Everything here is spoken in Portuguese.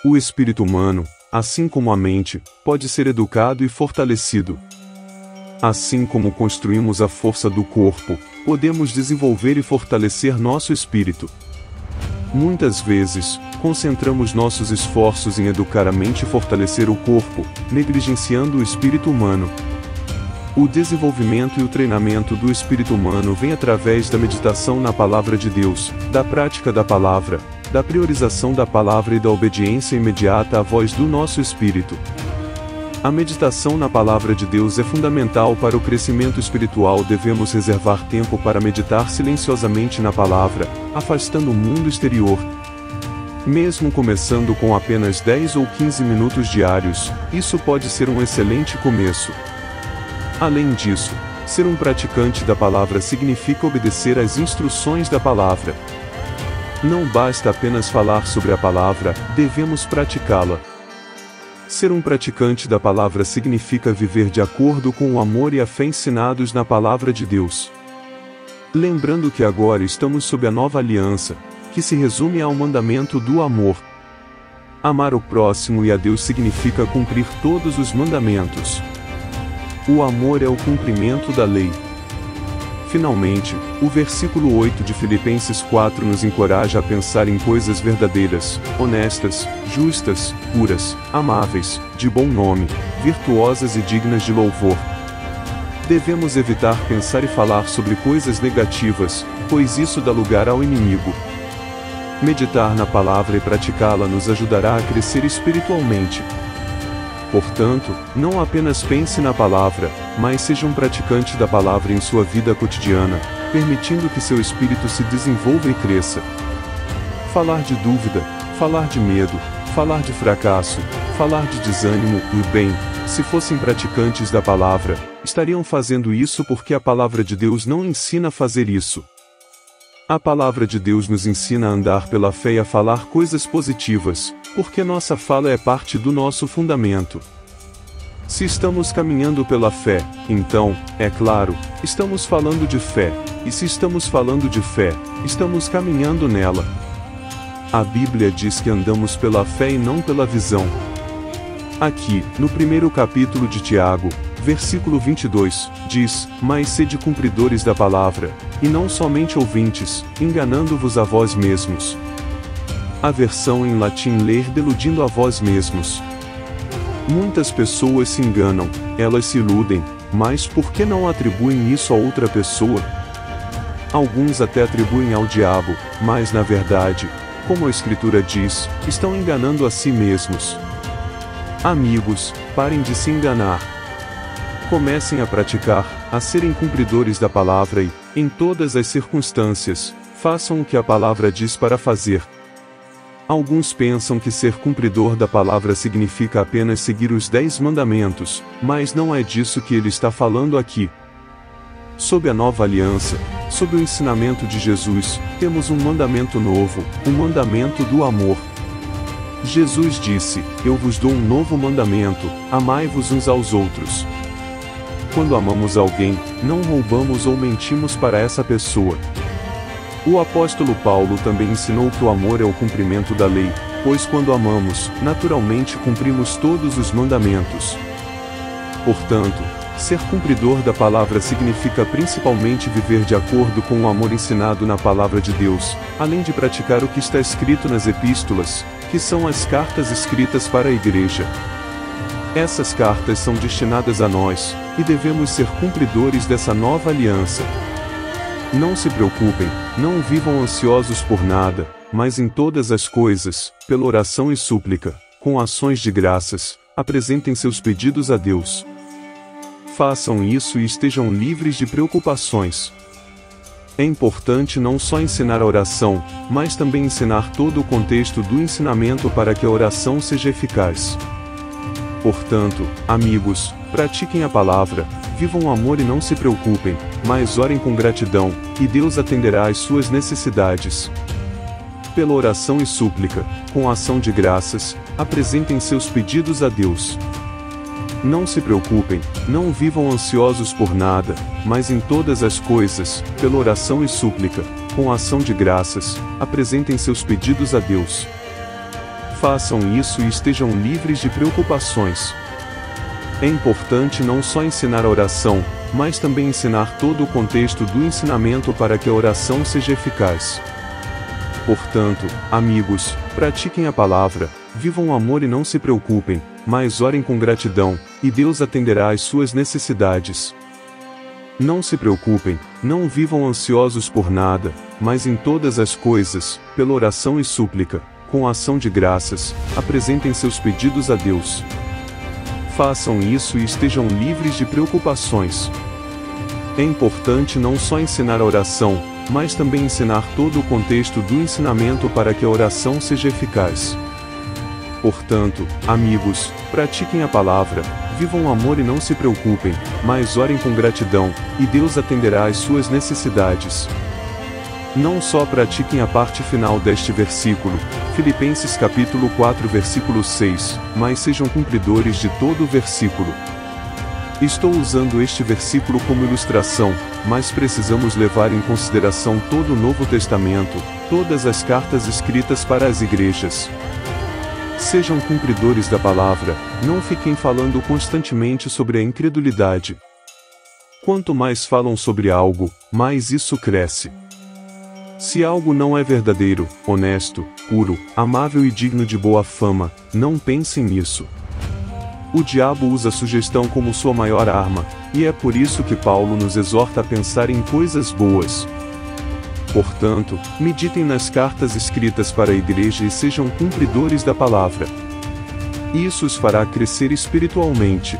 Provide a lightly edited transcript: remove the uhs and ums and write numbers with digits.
O espírito humano, assim como a mente, pode ser educado e fortalecido. Assim como construímos a força do corpo, podemos desenvolver e fortalecer nosso espírito. Muitas vezes, concentramos nossos esforços em educar a mente e fortalecer o corpo, negligenciando o espírito humano. O desenvolvimento e o treinamento do espírito humano vem através da meditação na palavra de Deus, da prática da palavra, da priorização da palavra e da obediência imediata à voz do nosso espírito. A meditação na palavra de Deus é fundamental para o crescimento espiritual. Devemos reservar tempo para meditar silenciosamente na palavra, afastando o mundo exterior. Mesmo começando com apenas 10 ou 15 minutos diários, isso pode ser um excelente começo. Além disso, ser um praticante da palavra significa obedecer às instruções da palavra. Não basta apenas falar sobre a palavra, devemos praticá-la. Ser um praticante da palavra significa viver de acordo com o amor e a fé ensinados na palavra de Deus. Lembrando que agora estamos sob a nova aliança, que se resume ao mandamento do amor. Amar o próximo e a Deus significa cumprir todos os mandamentos. O amor é o cumprimento da lei. Finalmente, o versículo 8 de Filipenses 4 nos encoraja a pensar em coisas verdadeiras, honestas, justas, puras, amáveis, de bom nome, virtuosas e dignas de louvor. Devemos evitar pensar e falar sobre coisas negativas, pois isso dá lugar ao inimigo. Meditar na palavra e praticá-la nos ajudará a crescer espiritualmente. Portanto, não apenas pense na palavra, mas seja um praticante da palavra em sua vida cotidiana, permitindo que seu espírito se desenvolva e cresça. Falar de dúvida, falar de medo, falar de fracasso, falar de desânimo, e bem, se fossem praticantes da palavra, estariam fazendo isso porque a palavra de Deus não ensina a fazer isso. A palavra de Deus nos ensina a andar pela fé e a falar coisas positivas, porque nossa fala é parte do nosso fundamento. Se estamos caminhando pela fé, então, é claro, estamos falando de fé, e se estamos falando de fé, estamos caminhando nela. A Bíblia diz que andamos pela fé e não pela visão. Aqui, no primeiro capítulo de Tiago, versículo 22, diz: "Mas sede cumpridores da palavra, e não somente ouvintes, enganando-vos a vós mesmos." A versão em latim lê deludindo a vós mesmos. Muitas pessoas se enganam, elas se iludem, mas por que não atribuem isso a outra pessoa? Alguns até atribuem ao diabo, mas na verdade, como a Escritura diz, estão enganando a si mesmos. Amigos, parem de se enganar. Comecem a praticar, a serem cumpridores da palavra e, em todas as circunstâncias, façam o que a palavra diz para fazer. Alguns pensam que ser cumpridor da palavra significa apenas seguir os 10 mandamentos, mas não é disso que ele está falando aqui. Sob a nova aliança, sob o ensinamento de Jesus, temos um mandamento novo, o mandamento do amor. Jesus disse: "Eu vos dou um novo mandamento, amai-vos uns aos outros." Quando amamos alguém, não roubamos ou mentimos para essa pessoa. O apóstolo Paulo também ensinou que o amor é o cumprimento da lei, pois quando amamos, naturalmente cumprimos todos os mandamentos. Portanto, ser cumpridor da palavra significa principalmente viver de acordo com o amor ensinado na palavra de Deus, além de praticar o que está escrito nas epístolas, que são as cartas escritas para a igreja. Essas cartas são destinadas a nós, e devemos ser cumpridores dessa nova aliança. Não se preocupem, não vivam ansiosos por nada, mas em todas as coisas, pela oração e súplica, com ações de graças, apresentem seus pedidos a Deus. Façam isso e estejam livres de preocupações. É importante não só ensinar a oração, mas também ensinar todo o contexto do ensinamento para que a oração seja eficaz. Portanto, amigos, pratiquem a palavra, vivam o amor e não se preocupem, mas orem com gratidão, e Deus atenderá às suas necessidades. Pela oração e súplica, com ação de graças, apresentem seus pedidos a Deus. Não se preocupem, não vivam ansiosos por nada, mas em todas as coisas, pela oração e súplica, com ação de graças, apresentem seus pedidos a Deus. Façam isso e estejam livres de preocupações. É importante não só ensinar a oração, mas também ensinar todo o contexto do ensinamento para que a oração seja eficaz. Portanto, amigos, pratiquem a palavra, vivam o amor e não se preocupem, mas orem com gratidão, e Deus atenderá às suas necessidades. Não se preocupem, não vivam ansiosos por nada, mas em todas as coisas, pela oração e súplica, com ação de graças, apresentem seus pedidos a Deus. Façam isso e estejam livres de preocupações. É importante não só ensinar a oração, mas também ensinar todo o contexto do ensinamento para que a oração seja eficaz. Portanto, amigos, pratiquem a palavra, vivam o amor e não se preocupem, mas orem com gratidão, e Deus atenderá às suas necessidades. Não só pratiquem a parte final deste versículo, Filipenses capítulo 4 versículo 6, mas sejam cumpridores de todo o versículo. Estou usando este versículo como ilustração, mas precisamos levar em consideração todo o Novo Testamento, todas as cartas escritas para as igrejas. Sejam cumpridores da palavra, não fiquem falando constantemente sobre a incredulidade. Quanto mais falam sobre algo, mais isso cresce. Se algo não é verdadeiro, honesto, puro, amável e digno de boa fama, não pensem nisso. O diabo usa a sugestão como sua maior arma, e é por isso que Paulo nos exorta a pensar em coisas boas. Portanto, meditem nas cartas escritas para a igreja e sejam cumpridores da palavra. Isso os fará crescer espiritualmente.